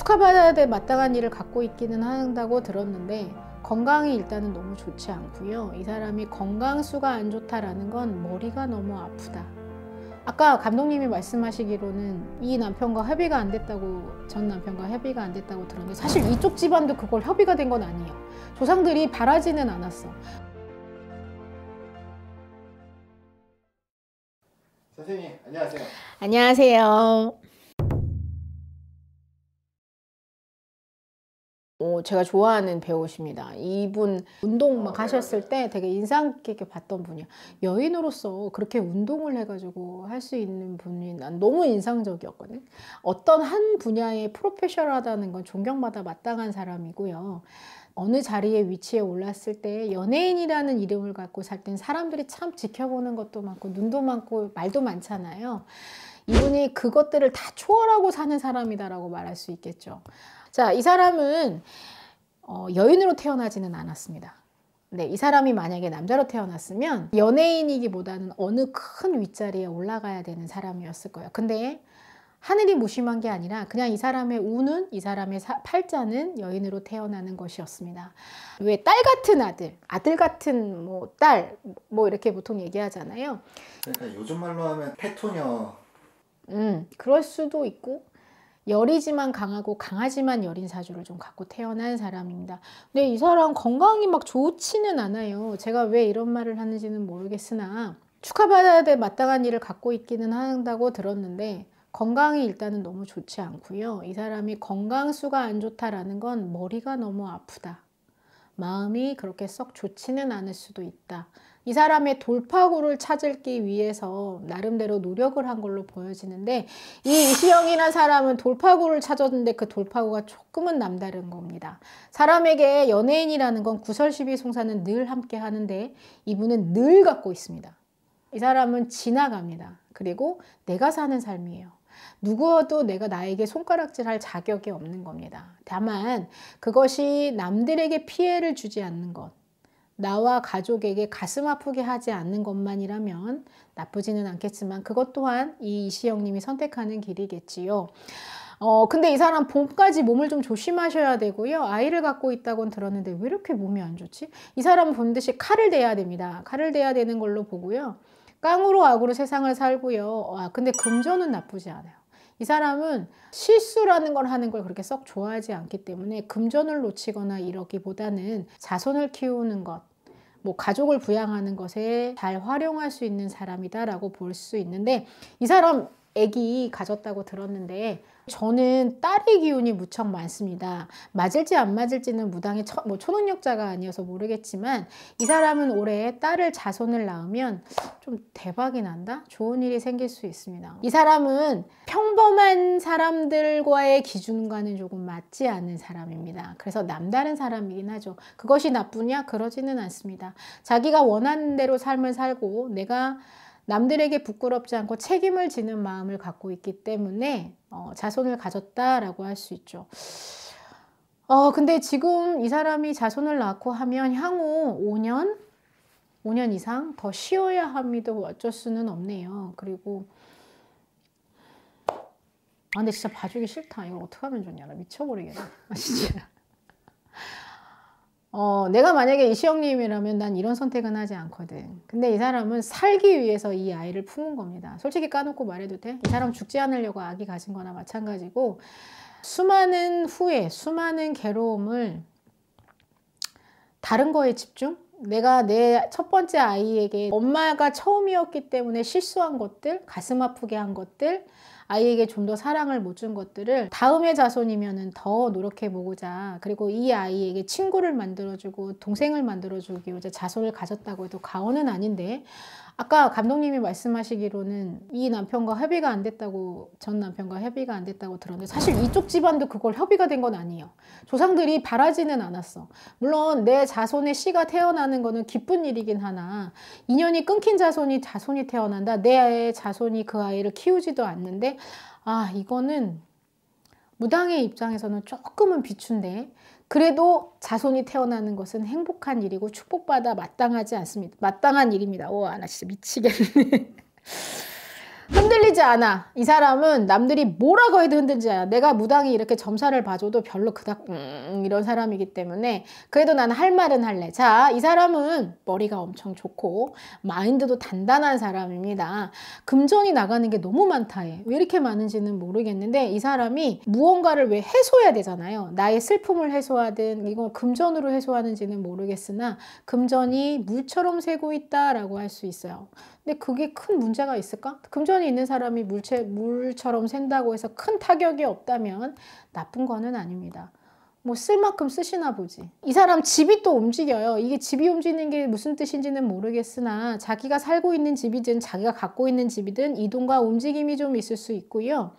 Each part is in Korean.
축하받아야 될 마땅한 일을 갖고 있기는 한다고 들었는데 건강이 일단은 너무 좋지 않고요. 이 사람이 건강수가 안 좋다라는 건 머리가 너무 아프다. 아까 감독님이 말씀하시기로는 이 남편과 협의가 안 됐다고, 전 남편과 협의가 안 됐다고 들었는데 사실 이쪽 집안도 그걸 협의가 된 건 아니에요. 조상들이 바라지는 않았어. 선생님 안녕하세요. 안녕하세요. 제가 좋아하는 배우십니다. 이분 운동 막 하셨을 때 되게 인상 깊게 봤던 분이야. 여인으로서 그렇게 운동을 해가지고 할 수 있는 분이 난 너무 인상적이었거든. 어떤 한 분야에 프로페셔널하다는 건 존경받아 마땅한 사람이고요. 어느 자리에 위치에 올랐을 때 연예인이라는 이름을 갖고 살 땐 사람들이 참 지켜보는 것도 많고 눈도 많고 말도 많잖아요. 이분이 그것들을 다 초월하고 사는 사람이다라고 말할 수 있겠죠. 자, 이 사람은 여인으로 태어나지는 않았습니다. 네, 이 사람이 만약에 남자로 태어났으면 연예인이기보다는 어느 큰 윗자리에 올라가야 되는 사람이었을 거예요. 근데 하늘이 무심한 게 아니라 그냥 이 사람의 운은, 이 사람의 팔자는 여인으로 태어나는 것이었습니다. 왜 딸 같은 아들, 아들 같은 딸, 이렇게 보통 얘기하잖아요. 그러니까 요즘 말로 하면 패토녀. 그럴 수도 있고, 여리지만 강하고 강하지만 여린 사주를 좀 갖고 태어난 사람입니다. 근데 이 사람 건강이 막 좋지는 않아요. 제가 왜 이런 말을 하는지는 모르겠으나 축하받아야 될 마땅한 일을 갖고 있기는 한다고 들었는데 건강이 일단은 너무 좋지 않고요. 이 사람이 건강수가 안 좋다라는 건 머리가 너무 아프다. 마음이 그렇게 썩 좋지는 않을 수도 있다. 이 사람의 돌파구를 찾기 위해서 나름대로 노력을 한 걸로 보여지는데 이 이시영이라는 사람은 돌파구를 찾았는데 그 돌파구가 조금은 남다른 겁니다. 사람에게 연예인이라는 건 구설시비송사는 늘 함께 하는데 이분은 늘 갖고 있습니다. 이 사람은 지나갑니다. 그리고 내가 사는 삶이에요. 누구도 나에게 손가락질할 자격이 없는 겁니다. 다만 그것이 남들에게 피해를 주지 않는 것, 나와 가족에게 가슴 아프게 하지 않는 것만이라면 나쁘지는 않겠지만 그것 또한 이 이시영님이 선택하는 길이겠지요. 근데 이 사람 봄까지 몸을 좀 조심하셔야 되고요. 아이를 갖고 있다고는 들었는데 왜 이렇게 몸이 안 좋지? 이 사람은 반드시 칼을 대야 됩니다. 칼을 대야 되는 걸로 보고요. 깡으로 악으로 세상을 살고요. 근데 금전은 나쁘지 않아요. 이 사람은 실수라는 걸 하는 걸 그렇게 썩 좋아하지 않기 때문에 금전을 놓치거나 이러기보다는 자손을 키우는 것, 가족을 부양하는 것에 잘 활용할 수 있는 사람이다라고 볼 수 있는데 이 사람 아기 가졌다고 들었는데 저는 딸의 기운이 무척 많습니다. 맞을지 안 맞을지는 무당의 초능력자가 아니어서 모르겠지만 이 사람은 올해 딸을 자손을 낳으면 좀 대박이 난다? 좋은 일이 생길 수 있습니다. 이 사람은 평범한 사람들과의 기준과는 조금 맞지 않는 사람입니다. 그래서 남다른 사람이긴 하죠. 그것이 나쁘냐? 그러지는 않습니다. 자기가 원하는 대로 삶을 살고 내가 남들에게 부끄럽지 않고 책임을 지는 마음을 갖고 있기 때문에 자손을 가졌다라고 할 수 있죠. 근데 지금 이 사람이 자손을 낳고 하면 향후 5년 이상 더 쉬어야 합니다. 어쩔 수는 없네요. 그리고 근데 진짜 봐주기 싫다. 이걸 어떻게 하면 좋냐. 나 미쳐버리겠네. 진짜. 내가 만약에 이시영님이라면 난 이런 선택은 하지 않거든. 근데 이 사람은 살기 위해서 이 아이를 품은 겁니다. 솔직히 까놓고 말해도 돼? 이 사람 죽지 않으려고 아기 가진 거나 마찬가지고 수많은 후회, 수많은 괴로움을 다른 거에 집중? 내가 내 첫 번째 아이에게 엄마가 처음이었기 때문에 실수한 것들, 가슴 아프게 한 것들, 아이에게 좀 더 사랑을 못 준 것들을 다음의 자손이면은 더 노력해보고자, 그리고 이 아이에게 친구를 만들어주고 동생을 만들어주기 위해서 자손을 가졌다고 해도 과언은 아닌데 아까 감독님이 말씀하시기로는 이 남편과 협의가 안 됐다고, 전 남편과 협의가 안 됐다고 들었는데 사실 이쪽 집안도 그걸 협의가 된 건 아니에요. 조상들이 바라지는 않았어. 물론 내 자손의 씨가 태어나는 거는 기쁜 일이긴 하나 인연이 끊긴 자손이 태어난다. 내 자손이 그 아이를 키우지도 않는데 이거는 무당의 입장에서는 조금은 비춘데 그래도 자손이 태어나는 것은 행복한 일이고 축복받아 마땅하지 않습니다. 마땅한 일입니다. 나 진짜 미치겠네. 흔들리지 않아. 이 사람은 남들이 뭐라고 해도 흔들리지 않아. 내가 무당이 이렇게 점사를 봐줘도 별로 그닥 이런 사람이기 때문에 그래도 난 할 말은 할래. 자, 이 사람은 머리가 엄청 좋고 마인드도 단단한 사람입니다. 금전이 나가는 게 너무 많다 해. 왜 이렇게 많은지는 모르겠는데 이 사람이 무언가를 왜 해소해야 되잖아요. 나의 슬픔을 해소하든 이걸 금전으로 해소하는지는 모르겠으나 금전이 물처럼 새고 있다라고 할 수 있어요. 근데 그게 큰 문제가 있을까? 금전이 있는 사람이 물처럼 샌다고 해서 큰 타격이 없다면 나쁜 거는 아닙니다. 뭐 쓸 만큼 쓰시나 보지. 이 사람 집이 또 움직여요. 이게 집이 움직이는 게 무슨 뜻인지는 모르겠으나 자기가 살고 있는 집이든 자기가 갖고 있는 집이든 이동과 움직임이 좀 있을 수 있고요.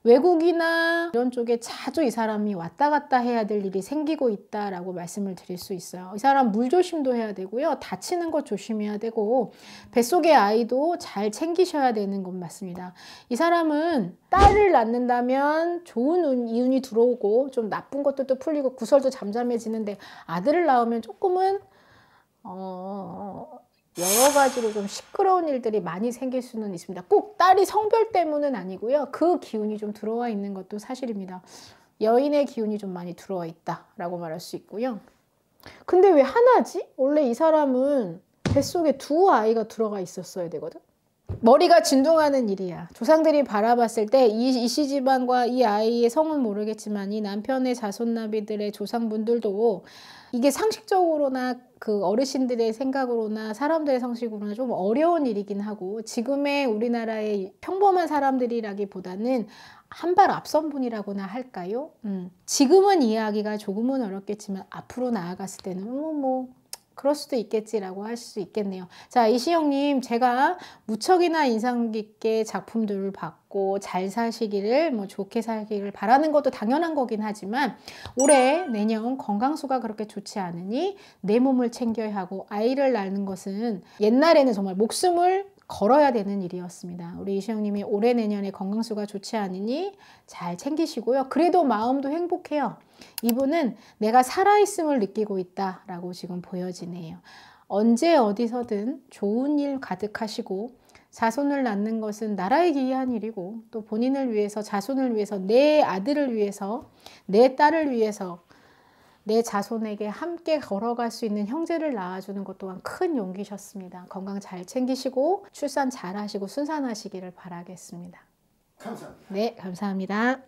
외국이나 이런 쪽에 자주 이 사람이 왔다 갔다 해야 될 일이 생기고 있다라고 말씀을 드릴 수 있어요. 이 사람 물 조심도 해야 되고요. 다치는 것 조심해야 되고 뱃속의 아이도 잘 챙기셔야 되는 건 맞습니다. 이 사람은 딸을 낳는다면 좋은 이운이 들어오고 좀 나쁜 것들도 풀리고 구설도 잠잠해지는데 아들을 낳으면 조금은 여러 가지로 좀 시끄러운 일들이 많이 생길 수는 있습니다. 꼭 딸이 성별 때문은 아니고요. 그 기운이 좀 들어와 있는 것도 사실입니다. 여인의 기운이 좀 많이 들어와 있다라고 말할 수 있고요. 근데 왜 하나지? 원래 이 사람은 뱃속에 두 아이가 들어가 있었어야 되거든. 머리가 진동하는 일이야. 조상들이 바라봤을 때 이 시집안과 이 아이의 성은 모르겠지만 이 남편의 자손나비들의 조상분들도 이게 상식적으로나 그 어르신들의 생각으로나 사람들의 상식으로나 좀 어려운 일이긴 하고 지금의 우리나라의 평범한 사람들이라기보다는 한 발 앞선 분이라고나 할까요? 지금은 이해하기가 조금은 어렵겠지만 앞으로 나아갔을 때는 뭐 그럴 수도 있겠지라고 할 수 있겠네요. 자, 이시영님, 제가 무척이나 인상 깊게 작품들을 봤고 잘 사시기를 좋게 살기를 바라는 것도 당연한 거긴 하지만 올해 내년 건강수가 그렇게 좋지 않으니 내 몸을 챙겨야 하고 아이를 낳는 것은 옛날에는 정말 목숨을 걸어야 되는 일이었습니다. 우리 이시영님이 올해 내년에 건강수가 좋지 않으니 잘 챙기시고요. 그래도 마음도 행복해요. 이분은 내가 살아있음을 느끼고 있다라고 지금 보여지네요. 언제 어디서든 좋은 일 가득하시고 자손을 낳는 것은 나라에 기이한 일이고 또 본인을 위해서 자손을 위해서 내 아들을 위해서 내 딸을 위해서 내 자손에게 함께 걸어갈 수 있는 형제를 낳아주는 것 또한 큰 용기셨습니다. 건강 잘 챙기시고 출산 잘 하시고 순산하시기를 바라겠습니다. 감사합니다. 네, 감사합니다.